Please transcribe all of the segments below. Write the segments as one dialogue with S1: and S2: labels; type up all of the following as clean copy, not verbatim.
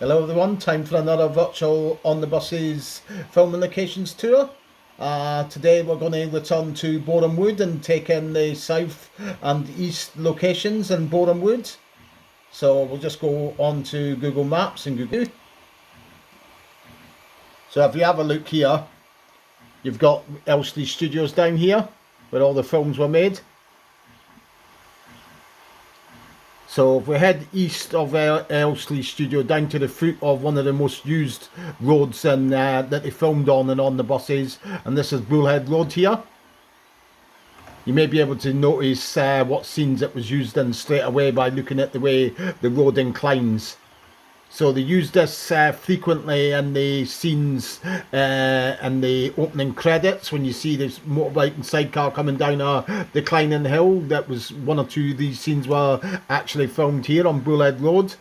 S1: Hello everyone, time for another virtual On the Buses filming locations tour. Today we're going to return to Borehamwood and take in the south and east locations in Borehamwood. So we'll just go on to Google Maps and Google. So if you have a look here, you've got MGM Studios down here where all the films were made. So if we head east of MGM Studio down to the foot of one of the most used roads that they filmed on and on the buses, and this is Bullhead Road here. You may be able to notice what scenes it was used in straight away by looking at the way the road inclines. So they use this frequently in the scenes and the opening credits when you see this motorbike and sidecar coming down a declining hill. That was one or two of these scenes were actually filmed here on Bullhead Road.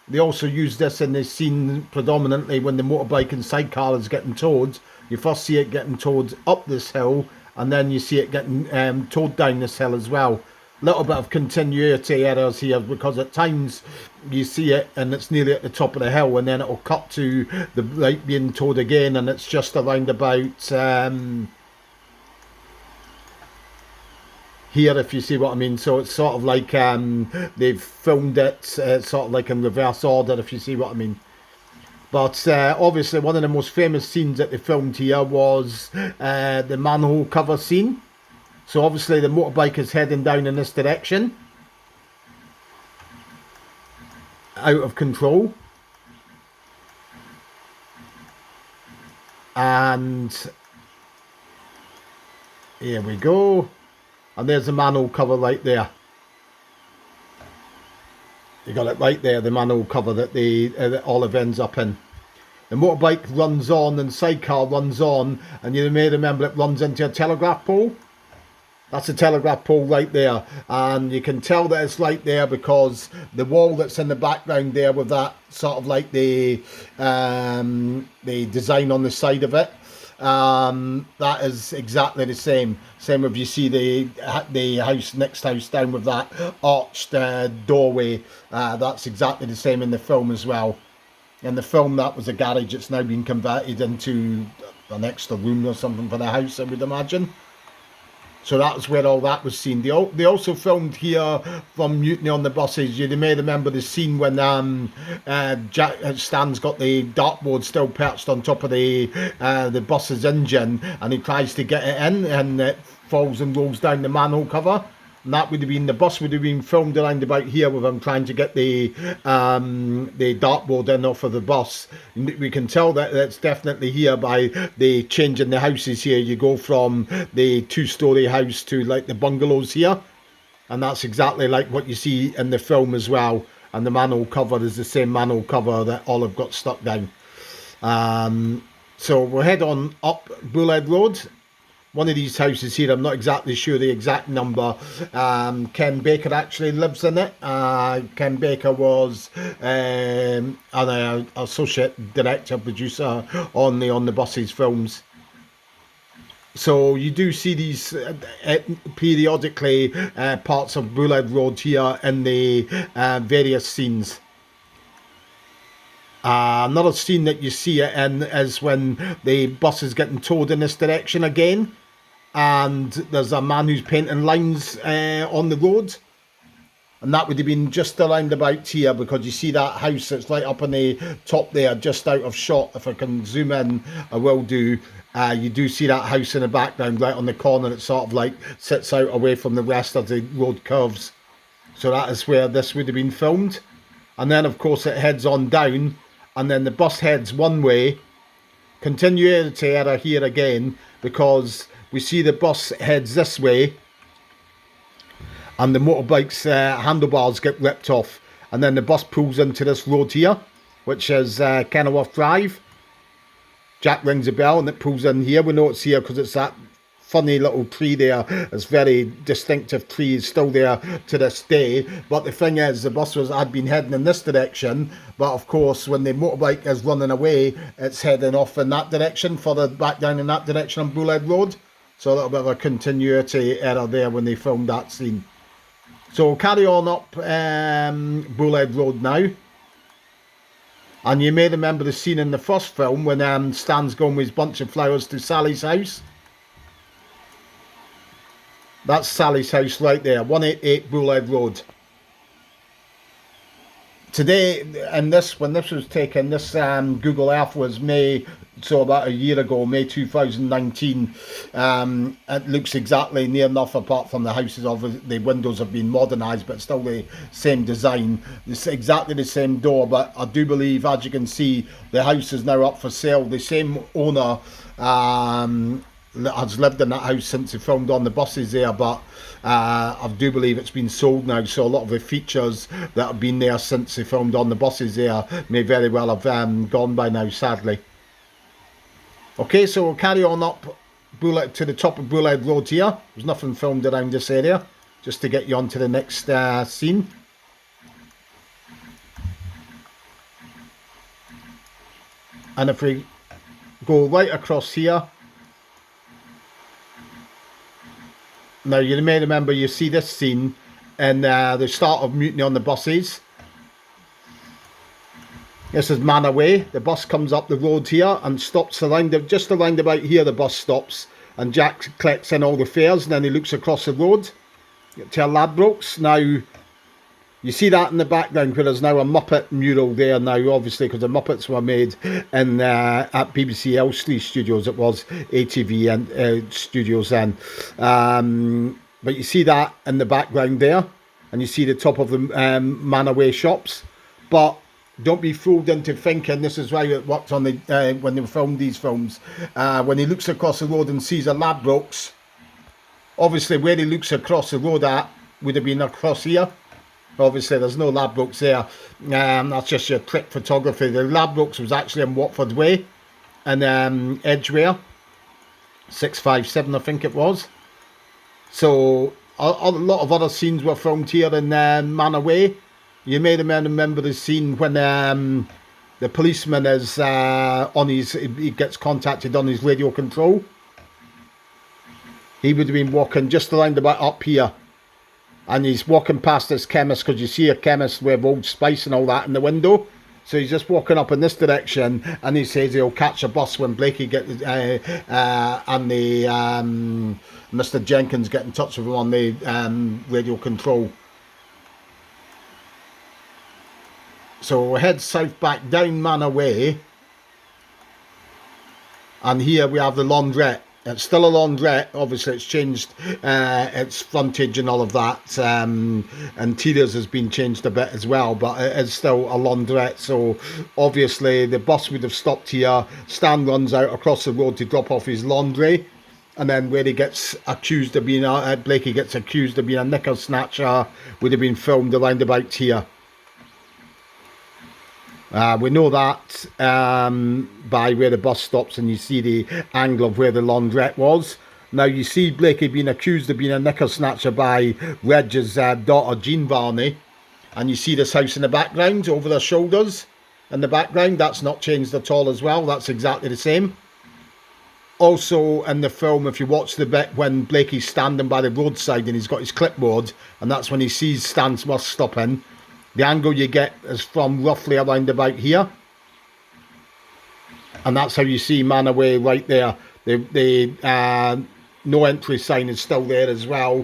S1: They also use this in the scene predominantly when the motorbike and sidecar is getting towed. You first see it getting towed up this hill and then you see it getting towed down this hill as well. Little bit of continuity errors here because at times you see it and it's nearly at the top of the hill and then it'll cut to the light being towed again and it's just around about here, if you see what I mean. So it's sort of like they've filmed it sort of like in reverse order, if you see what I mean. But obviously one of the most famous scenes that they filmed here was the manhole cover scene. So obviously the motorbike is heading down in this direction, out of control, and here we go, and there's the manhole cover right there. You got it right there, the manhole cover that the olive ends up in. The motorbike runs on and sidecar runs on, and you may remember it runs into a telegraph pole. That's a telegraph pole right there, and you can tell that it's right there because the wall that's in the background there with that sort of like the design on the side of it, that is exactly the same. Same if you see the house, next house down with that arched doorway, that's exactly the same in the film as well. In the film that was a garage, it's now been converted into an extra room or something for the house, I would imagine. So that's where all that was seen. They also filmed here from Mutiny on the Buses. You may remember the scene when Stan's got the dartboard still perched on top of the bus's engine, and he tries to get it in, and it falls and rolls down the manhole cover. And that would have been, the bus would have been filmed around about here with him trying to get the dartboard in off of the bus. We can tell that it's definitely here by the change in the houses here. You go from the two-storey house to like the bungalows here, and that's exactly like what you see in the film as well. And the manhole cover is the same manhole cover that Olive got stuck down. So we'll head on up Bullhead Road. One of these houses here, I'm not exactly sure the exact number. Ken Baker actually lives in it. Ken Baker was an associate director, producer on the Buses films. So you do see these periodically parts of Bullhead Road here in the various scenes. Another scene that you see it in is when the bus is getting towed in this direction again, and there's a man who's painting lines on the road, and that would have been just around about here because you see that house that's right up on the top there, just out of shot. If I can zoom in, I will do. You do see that house in the background right on the corner. It sort of like sits out away from the rest of the road curves. So that is where this would have been filmed. And then of course it heads on down, and then the bus heads one way. Continuity error here again because we see the bus heads this way and the motorbike's handlebars get ripped off, and then the bus pulls into this road here, which is Kenilworth Drive. Jack rings a bell and it pulls in here. We know it's here because it's that funny little tree there. It's very distinctive tree, is still there to this day. But the thing is, the bus had been heading in this direction, but of course when the motorbike is running away, it's heading off in that direction, further back down in that direction on Bullhead Road. So a little bit of a continuity error there when they filmed that scene. So we'll carry on up Bullhead Road now. And you may remember the scene in the first film when Stan's going with his bunch of flowers to Sally's house. That's Sally's house right there, 188 Bullhead Road. Today, and when this was taken, this Google Earth was about a year ago, May 2019. It looks exactly near enough, apart from the houses, the windows have been modernised, but still the same design. It's exactly the same door, but I do believe, as you can see, the house is now up for sale. The same owner has lived in that house since he filmed on the buses there, but I do believe it's been sold now, so a lot of the features that have been there since they filmed on the buses there may very well have gone by now, sadly. Okay, so we'll carry on up to the top of Bullhead Road here. There's nothing filmed around this area, just to get you on to the next scene. And if we go right across here, now you may remember, you see this scene in the start of Mutiny on the Buses. This is Manor Way. The bus comes up the road here and stops just around about here. The bus stops and Jack collects in all the fares, and then he looks across the road to a Ladbrokes. Now you see that in the background where there's now a Muppet mural there now, obviously, because the Muppets were made in at BBC Elstree Studios. It was ATV and Studios then. But you see that in the background there, and you see the top of the Manor Way shops. But don't be fooled into thinking this is why it worked on the when they filmed these films. When he looks across the road and sees a Ladbrokes, obviously where he looks across the road at would have been across here. Obviously there's no Ladbrokes there, that's just your trick photography. The Ladbrokes was actually in Watford Way and Edgware 657 I think it was. So a lot of other scenes were filmed here in Manor Way. You may remember the scene when the policeman is he gets contacted on his radio control. He would have been walking just around about up here, and he's walking past this chemist, because you see a chemist with Old Spice and all that in the window. So he's just walking up in this direction, and he says he'll catch a bus when Blakey gets and the Mr. Jenkins get in touch with him on the radio control. So we'll head south back down Manor Way, and here we have the launderette. It's still a launderette, obviously it's changed its frontage and all of that. Interiors has been changed a bit as well, but it is still a launderette. So obviously the bus would have stopped here. Stan runs out across the road to drop off his laundry, and then where he gets accused of being Blakey gets accused of being a knicker snatcher would have been filmed around about here. We know that by where the bus stops, and you see the angle of where the launderette was. Now you see Blakey being accused of being a knicker snatcher by Reg's daughter Jean Varney, and you see this house in the background over their shoulders in the background. That's not changed at all as well, that's exactly the same. Also in the film, if you watch the bit when Blakey's standing by the roadside and he's got his clipboard, and that's when he sees Stan's bus stopping, the angle you get is from roughly around about here, and that's how you see Manor Way right there. The no entry sign is still there as well,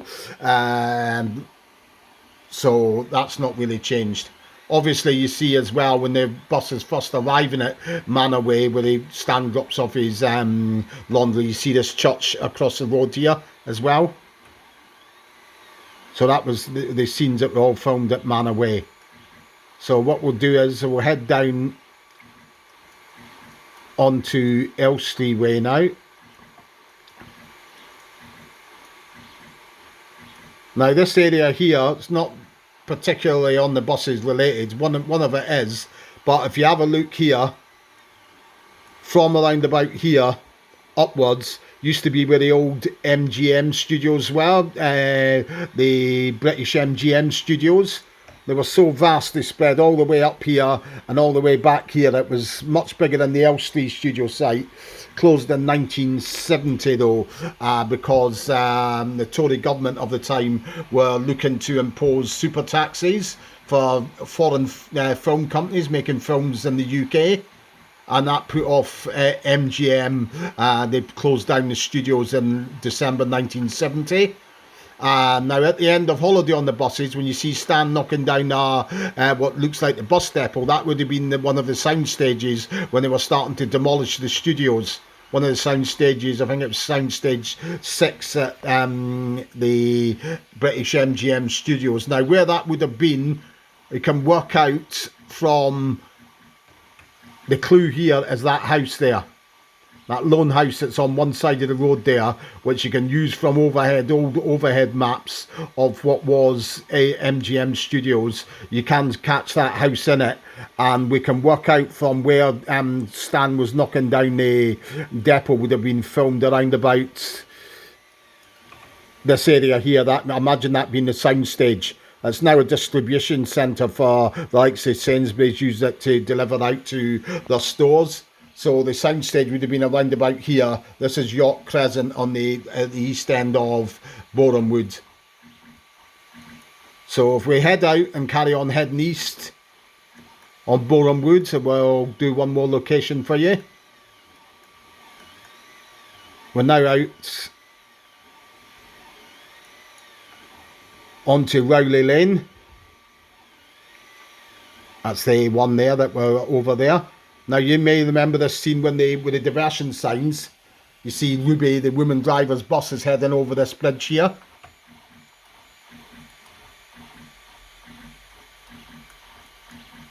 S1: so that's not really changed. Obviously you see as well when the bus is first arriving at Manor Way, where Stan drops off his laundry, you see this church across the road here as well. So that was the scenes that were all filmed at Manor Way. So what we'll do is we'll head down onto Elstree Way now. Now this area here, it's not particularly on the buses related, one of it is, but if you have a look here, from around about here upwards, used to be where the old MGM Studios were, the British MGM Studios. They were so vastly spread all the way up here and all the way back here. It was much bigger than the Elstree studio site. Closed in 1970 though, because the Tory government of the time were looking to impose super taxes for foreign film companies making films in the UK, and that put off MGM. They closed down the studios in December 1970. Now at the end of Holiday on the Buses, when you see Stan knocking down what looks like the bus depot, that would have been one of the sound stages when they were starting to demolish the studios. One of the sound stages, I think it was sound stage 6 at the British MGM Studios. Now where that would have been, you can work out from the clue here is that house there. That lone house that's on one side of the road there, which you can use from old overhead maps of what was a MGM Studios. You can catch that house in it, and we can work out from where Stan was knocking down the depot would have been filmed around about this area here. That, imagine that being the sound stage. It's now a distribution centre for the likes of Sainsbury's, use it to deliver out to their stores. So the soundstage would have been around about here. This is York Crescent on the east end of Borehamwood. So if we head out and carry on heading east on Borehamwood, we'll do one more location for you. We're now out onto Rowley Lane. That's the one there that we're over there. Now you may remember this scene when with the diversion signs. You see Ruby, the woman driver's bus, is heading over this bridge here.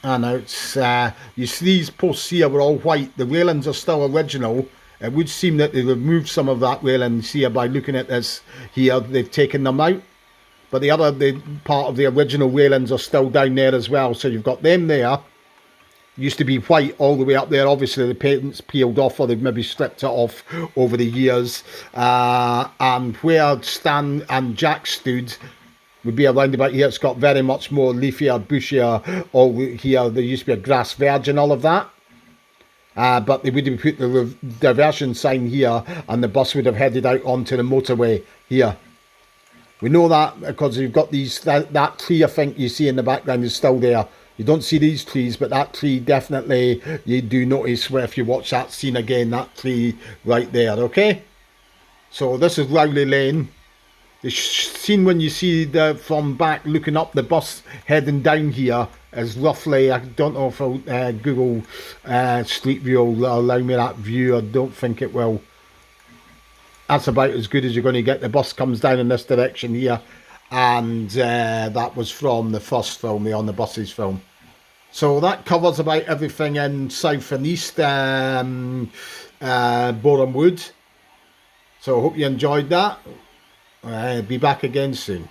S1: And now it's you see these posts here were all white. The railings are still original. It would seem that they removed some of that railing here by looking at this here. They've taken them out. But the part of the original railings are still down there as well. So you've got them there. Used to be white all the way up there. Obviously the paint's peeled off, or they've maybe stripped it off over the years. And where Stan and Jack stood would be around about here. It's got very much more leafier, bushier. All here there used to be a grass verge and all of that. But they would have put the diversion sign here, and the bus would have headed out onto the motorway here. We know that because you've got that tree I think you see in the background is still there. You don't see these trees, but that tree definitely you do notice where if you watch that scene again, that tree right there, okay? So this is Rowley Lane. The scene when you see from back looking up the bus heading down here is roughly, I don't know if Google Street View will allow me that view. I don't think it will. That's about as good as you're going to get. The bus comes down in this direction here, and that was from the first film, the On the Buses film. So that covers about everything in south and east Borehamwood. So I hope you enjoyed that. Be back again soon.